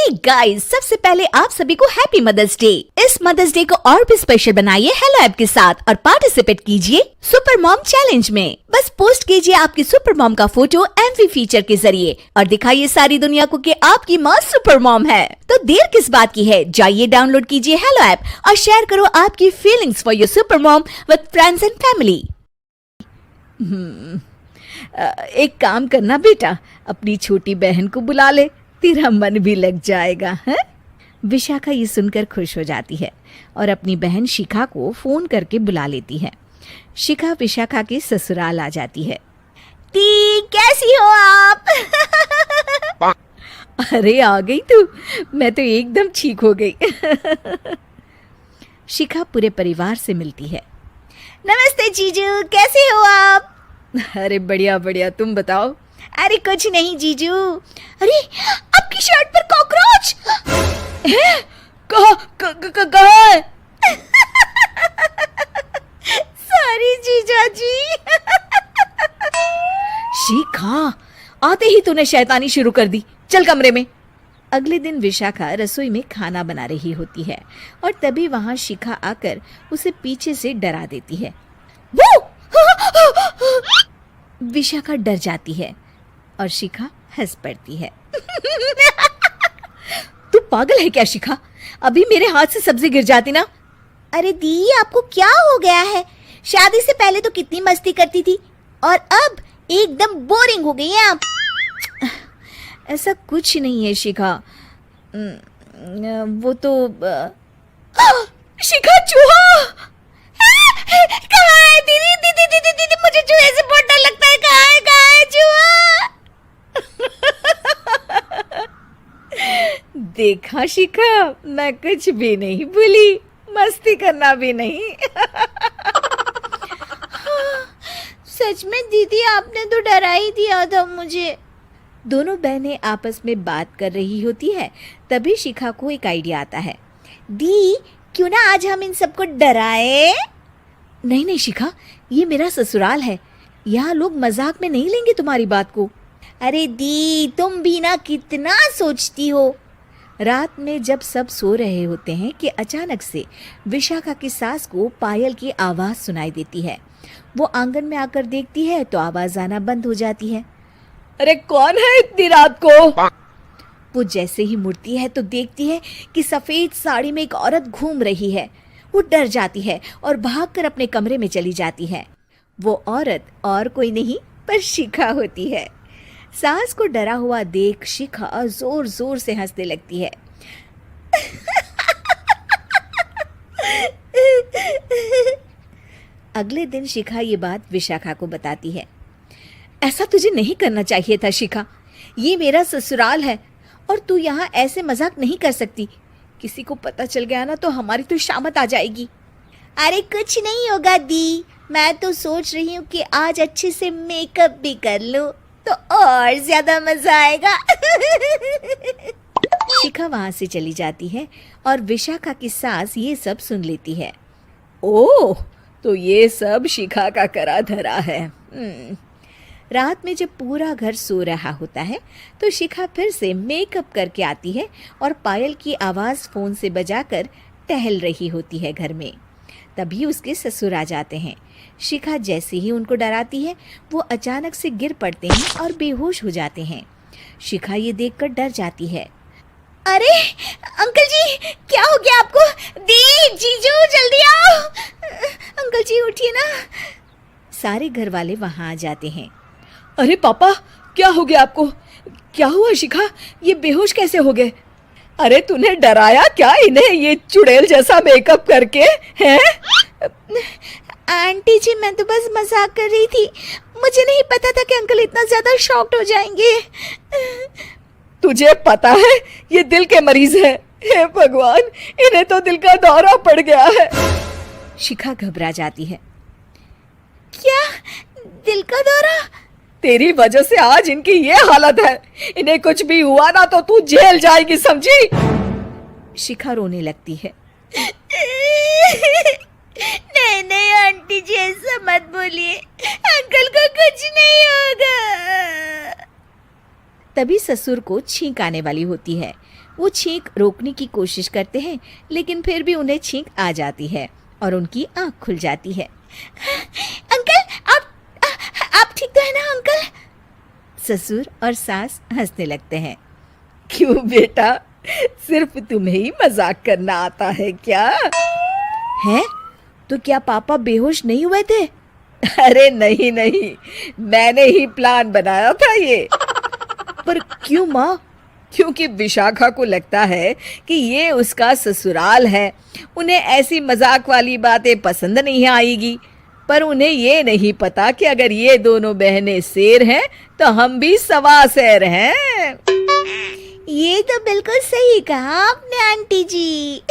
Hey guys, सबसे पहले आप सभी को हैप्पी मदर्स डे। इस मदर्स डे को और भी स्पेशल बनाइए हेलो ऐप के साथ और पार्टिसिपेट कीजिए सुपर मॉम चैलेंज में। बस पोस्ट कीजिए आपकी सुपर मॉम का फोटो एमवी फीचर के जरिए और दिखाइए सारी दुनिया को कि आपकी माँ सुपर मॉम है। तो देर किस बात की है, जाइए डाउनलोड कीजिए हेलो ऐप और शेयर करो आपकी feelings for your super mom with friends and family. एक काम करना बेटा, अपनी छोटी बहन को बुला ले, तेरा मन भी लग जाएगा है। विशाखा ये सुनकर खुश हो जाती है और अपनी बहन शिखा को फोन करके बुला लेती है। शिखा विशाखा के ससुराल आ जाती है। ती कैसी हो आप? अरे आ गई तू, मैं तो एकदम ठीक हो गई। शिखा पूरे परिवार से मिलती है। नमस्ते जीजू, कैसे हो आप? अरे बढ़िया बढ़िया, तुम बताओ। अरे कुछ नहीं जीजू। अरे आपकी शर्ट पर कॉकरोच है? कहाँ है? सॉरी जीजा जी। शिखा, आते ही तूने शैतानी शुरू कर दी, चल कमरे में। अगले दिन विशाखा रसोई में खाना बना रही होती है और तभी वहां शिखा आकर उसे पीछे से डरा देती है। वो विशाखा डर जाती है और शिखा हंस पड़ती है। तू पागल है क्या शिखा? अभी मेरे हाथ से सब्जी गिर जाती ना। अरे दी, आपको क्या हो गया है? शादी से पहले तो कितनी मस्ती करती थी और अब एकदम बोरिंग हो गई हैं आप। ऐसा कुछ नहीं है शिखा, वो तो शिखा, चूहा कहाँ है? दीदी दीदी दीदी दीदी, मुझे चूहे से बहुत डर लगता है। कहाँ है चूहा? देखा शिखा, मैं कुछ भी नहीं भूली, मस्ती करना भी नहीं। सच में दीदी, आपने तो डरा ही दिया था मुझे। दोनों बहनें आपस में बात कर रही होती है, तभी शिखा को एक आइडिया आता है। दी, क्यों ना आज हम इन सबको डराए? नहीं नहीं शिखा, ये मेरा ससुराल है, यहाँ लोग मजाक में नहीं लेंगे तुम्हारी बात को। अरे दी, तुम भी ना कितना सोचती हो। रात में जब सब सो रहे होते हैं कि अचानक से विशाखा की सास को पायल की आवाज सुनाई देती है। वो आंगन में आकर देखती है तो आवाज आना बंद हो जाती है। अरे कौन है इतनी रात को? वो जैसे ही मुड़ती है तो देखती है कि सफेद साड़ी में एक औरत घूम रही है। वो डर जाती है और भागकर अपने कमरे में चली जाती है। वो औरत और कोई नहीं पर शिखा होती है। सास को डरा हुआ देख शिखा जोर जोर से हंसने लगती है। अगले दिन शिखा ये बात विशाखा को बताती है। ऐसा तुझे नहीं करना चाहिए था शिखा, ये मेरा ससुराल है और तू यहाँ ऐसे मजाक नहीं कर सकती। किसी को पता चल गया ना तो हमारी तो शामत आ जाएगी। अरे कुछ नहीं होगा दी, मैं तो सोच रही हूँ कि आज अच्छे से मेकअप भी कर लूं तो और ज्यादा मजा आएगा। शिखा वहां से चली जाती है और विशाखा की सास ये सब सुन लेती है। ओह, तो ये सब शिखा का करा धरा है। रात में जब पूरा घर सो रहा होता है तो शिखा फिर से मेकअप करके आती है और पायल की आवाज़ फ़ोन से बजाकर टहल रही होती है घर में। तभी उसके ससुर आ जाते हैं। शिखा जैसे ही उनको डराती है वो अचानक से गिर पड़ते हैं और बेहोश हो जाते हैं। शिखा ये देखकर डर जाती है। अरे अंकल जी, क्या हो गया आपको? दी, जीजू, जल्दी आओ। अंकल जी उठिए ना। सारे घर वाले वहाँ आ जाते हैं। अरे पापा, क्या हो गया आपको? क्या हुआ शिखा, ये बेहोश कैसे हो गए? अरे तूने डराया क्या इन्हें ये चुड़ैल जैसा मेकअप करके हैं? आंटी जी, मैं तो बस मजाक कर रही थी, मुझे नहीं पता था कि अंकल इतना ज्यादा शॉक्ड हो जाएंगे। तुझे पता है ये दिल के मरीज है। हे भगवान, इन्हें तो दिल का दौरा पड़ गया है। शिखा घबरा जाती है। क्या दिल का दौरा? तेरी वजह से आज इनकी ये हालत है। इन्हें कुछ भी हुआ ना तो तू जेल जाएगी, समझी? शिखा रोने लगती है। नहीं नहीं आंटी जी, ऐसा मत बोलिए, अंकल को कुछ नहीं होगा। तभी ससुर को छींक आने वाली होती है। वो छींक रोकने की कोशिश करते हैं, लेकिन फिर भी उन्हें छींक आ जाती है और उनकी आंख खुल जाती है। अंकल, आप ठीक तो है ना अंकल? ससुर और सास हंसने लगते हैं। क्यों बेटा, सिर्फ तुम्हें ही मजाक करना आता है क्या? है तो क्या पापा बेहोश नहीं हुए थे? अरे नहीं नहीं, मैंने ही प्लान बनाया था ये। पर क्यों माँ? क्योंकि विशाखा को लगता है कि ये उसका ससुराल है, उन्हें ऐसी मजाक वाली बातें पसंद नहीं आएगी। पर उन्हें ये नहीं पता कि अगर ये दोनों बहनें शेर हैं तो हम भी सवा शेर हैं। ये तो बिल्कुल सही कहा आपने आंटी जी।